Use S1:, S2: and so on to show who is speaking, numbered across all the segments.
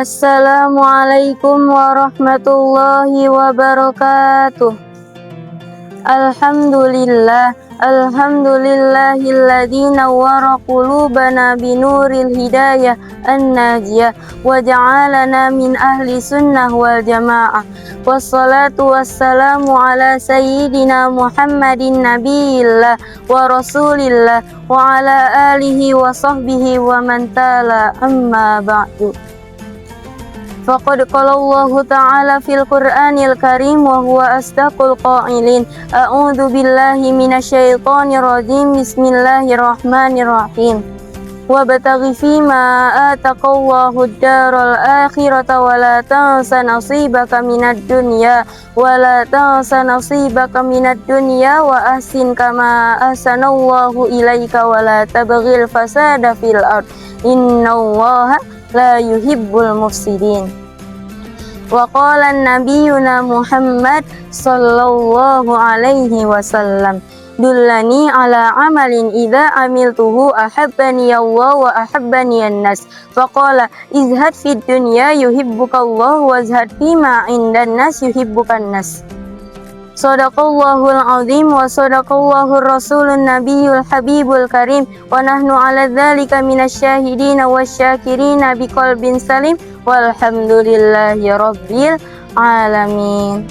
S1: Assalamualaikum warahmatullahi wabarakatuh. Alhamdulillahilladzi nawwara qulubana binuril hidayah an-najiyah wa ja'alana min ahli sunnah wal jamaah. Wassalatu wassalamu ala sayyidina Muhammadin nabiyillah wa rasulillah wa ala alihi wa sahbihi wa man tala, amma ba'du. Faqad qala Allahu ta'ala fil Qur'anil Karim wa huwa asdaqul qailin. A'udzu billahi minasyaitonir rajim. Bismillahirrahmanirrahim. Wabtaghi fima ataqallahu ad-daral akhirata wa la tansa nasibaka minad dunya wa ahsin kama ahsanallahu ilaika wa la tabghil fasada fil ard. Innallaha la yuhibbul mufsidin. Wa qala nabiyuna Muhammad sallallahu alaihi wasallam, dullani ala amalin idza amiltuhu ahabbani Allah wa ahabbani an-nas. Faqala izhad fid dunya yuhibbukallahu wa izhad fima indan nas yuhibbukan nas. Sadaqallahul azim wa sadaqallahur rasulun nabiyul habibul karim wa nahnu ala dzalika minasyahidina wasyakirina biqalbin salim walhamdulillahi rabbil alamin.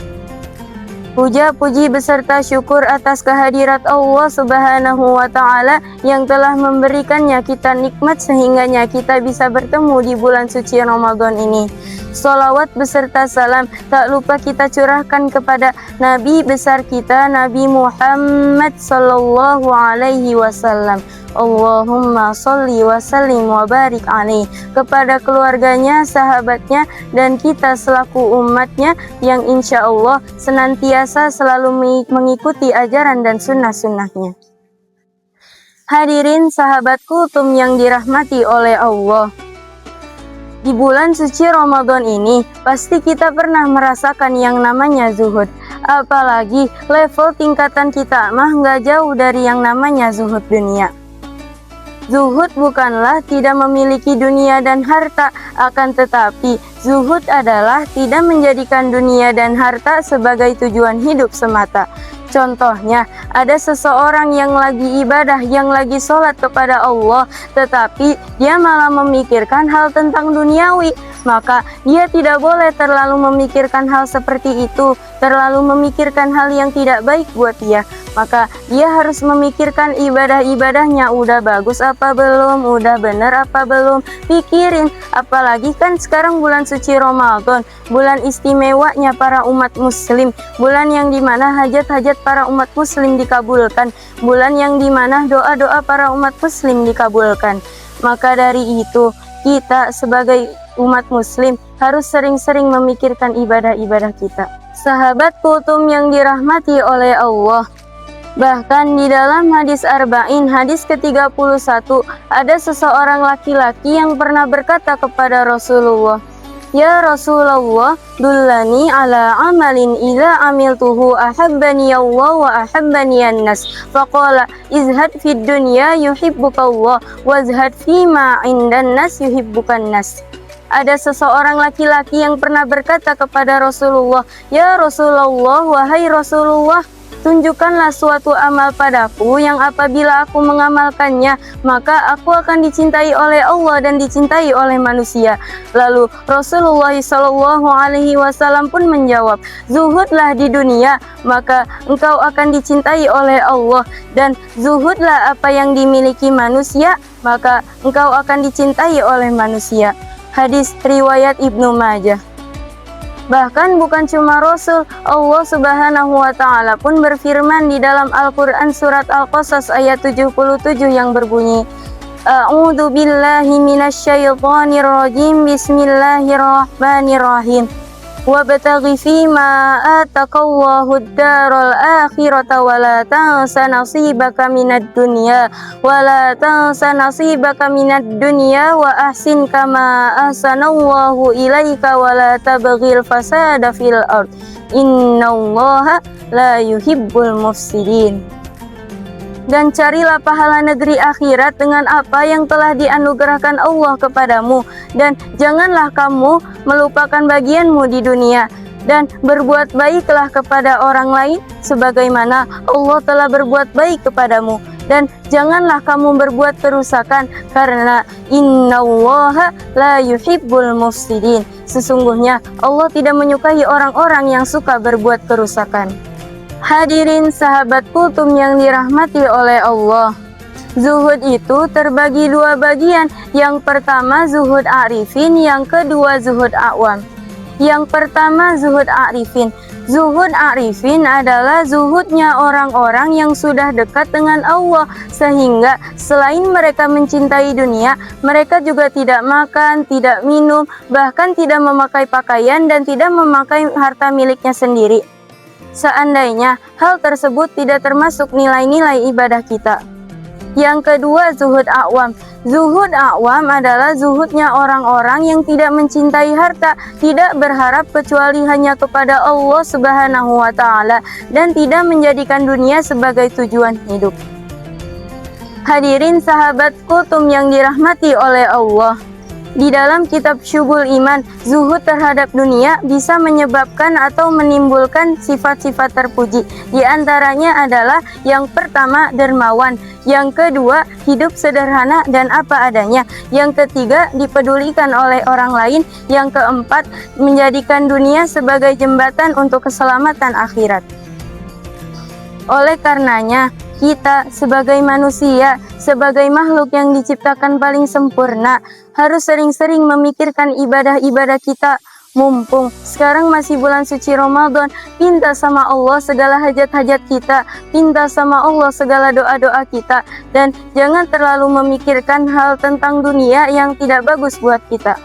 S1: Puja-puji beserta syukur atas kehadirat Allah Subhanahu wa Ta'ala yang telah memberikannya kita nikmat sehingganya kita bisa bertemu di bulan suci Ramadan ini. Sholawat beserta salam tak lupa kita curahkan kepada Nabi besar kita, Nabi Muhammad sallallahu alaihi wasallam. Allahumma sholli wa sallim wa barik alaih, kepada keluarganya, sahabatnya, dan kita selaku umatnya yang insya Allah senantiasa selalu mengikuti ajaran dan sunnah-sunnahnya. Hadirin sahabatku yang dirahmati oleh Allah, di bulan suci Ramadan ini pasti kita pernah merasakan yang namanya zuhud. Apalagi level tingkatan kita mah nggak jauh dari yang namanya zuhud dunia. Zuhud bukanlah tidak memiliki dunia dan harta, akan tetapi zuhud adalah tidak menjadikan dunia dan harta sebagai tujuan hidup semata. Contohnya, ada seseorang yang lagi ibadah, yang lagi sholat kepada Allah, tetapi dia malah memikirkan hal tentang duniawi. Maka dia tidak boleh terlalu memikirkan hal seperti itu, terlalu memikirkan hal yang tidak baik buat dia. Maka dia harus memikirkan ibadah-ibadahnya, udah bagus apa belum, udah benar apa belum, pikirin. Apalagi kan sekarang bulan suci Ramadan, bulan istimewanya para umat muslim, bulan yang dimana hajat-hajat para umat muslim dikabulkan, bulan yang dimana doa-doa para umat muslim dikabulkan. Maka dari itu kita sebagai umat muslim harus sering-sering memikirkan ibadah-ibadah kita. Sahabat kultum yang dirahmati oleh Allah, bahkan di dalam hadis Arba'in, hadis ke-31, ada seseorang laki-laki yang pernah berkata kepada Rasulullah, Ya Rasulullah, dullani ala amalin idza amiltuhu ahabbani Allah wa ahabbani an-nas. Faqala izhad fid dunya yuhibbukallah wa izhad fima indan nas yuhibbukan nas. Ada seseorang laki-laki yang pernah berkata kepada Rasulullah, Ya Rasulullah, wahai Rasulullah, tunjukkanlah suatu amal padaku yang apabila aku mengamalkannya, maka aku akan dicintai oleh Allah dan dicintai oleh manusia. Lalu Rasulullah SAW pun menjawab, zuhudlah di dunia, maka engkau akan dicintai oleh Allah, dan zuhudlah apa yang dimiliki manusia, maka engkau akan dicintai oleh manusia. Hadis riwayat Ibnu Majah. Bahkan bukan cuma Rasul, Allah Subhanahu wa Ta'ala pun berfirman di dalam Al-Quran surat Al-Qasas ayat 77 yang berbunyi, A'udzu billahi minasyaitonir rajim. Bismillahirrahmanirrahim. Wabtaghi fima ataqallahu ad-daral akhirata wa la tansa nasibaka minad dunya wa ahsin kama ahsanallahu ilaika wa la tabghil fasada fil ard. Innallaha la yuhibbul mufsidin. dan carilah pahala negeri akhirat dengan apa yang telah dianugerahkan Allah kepadamu, dan janganlah kamu melupakan bagianmu di dunia, dan berbuat baiklah kepada orang lain sebagaimana Allah telah berbuat baik kepadamu, dan janganlah kamu berbuat kerusakan karena innallaha la yuhibbul mufsidin. Sesungguhnya Allah tidak menyukai orang-orang yang suka berbuat kerusakan. Hadirin sahabat kultum yang dirahmati oleh Allah, zuhud itu terbagi dua bagian. Yang pertama zuhud arifin, yang kedua zuhud awam. Yang pertama zuhud arifin. Zuhud arifin adalah zuhudnya orang-orang yang sudah dekat dengan Allah, sehingga selain mereka mencintai dunia, mereka juga tidak makan, tidak minum, bahkan tidak memakai pakaian dan tidak memakai harta miliknya sendiri, seandainya hal tersebut tidak termasuk nilai-nilai ibadah kita. Yang kedua zuhud awam. Zuhud awam adalah zuhudnya orang-orang yang tidak mencintai harta, tidak berharap kecuali hanya kepada Allah Subhanahu wa Ta'ala, dan tidak menjadikan dunia sebagai tujuan hidup. Hadirin sahabat kultum yang dirahmati oleh Allah, di dalam kitab Syubul Iman, zuhud terhadap dunia bisa menyebabkan atau menimbulkan sifat-sifat terpuji. Di antaranya adalah yang pertama dermawan, yang kedua hidup sederhana dan apa adanya, yang ketiga dipedulikan oleh orang lain, yang keempat menjadikan dunia sebagai jembatan untuk keselamatan akhirat. Oleh karenanya, kita sebagai manusia, sebagai makhluk yang diciptakan paling sempurna, harus sering-sering memikirkan ibadah-ibadah kita. Mumpung sekarang masih bulan suci Ramadan, minta sama Allah segala hajat-hajat kita, minta sama Allah segala doa-doa kita, dan jangan terlalu memikirkan hal tentang dunia yang tidak bagus buat kita.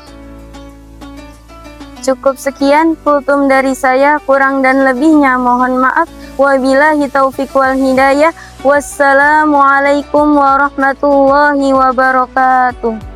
S1: Cukup sekian kultum dari saya, kurang dan lebihnya mohon maaf. Wabillahi taufiq wal hidayah. Wassalamualaikum warahmatullahi wabarakatuh.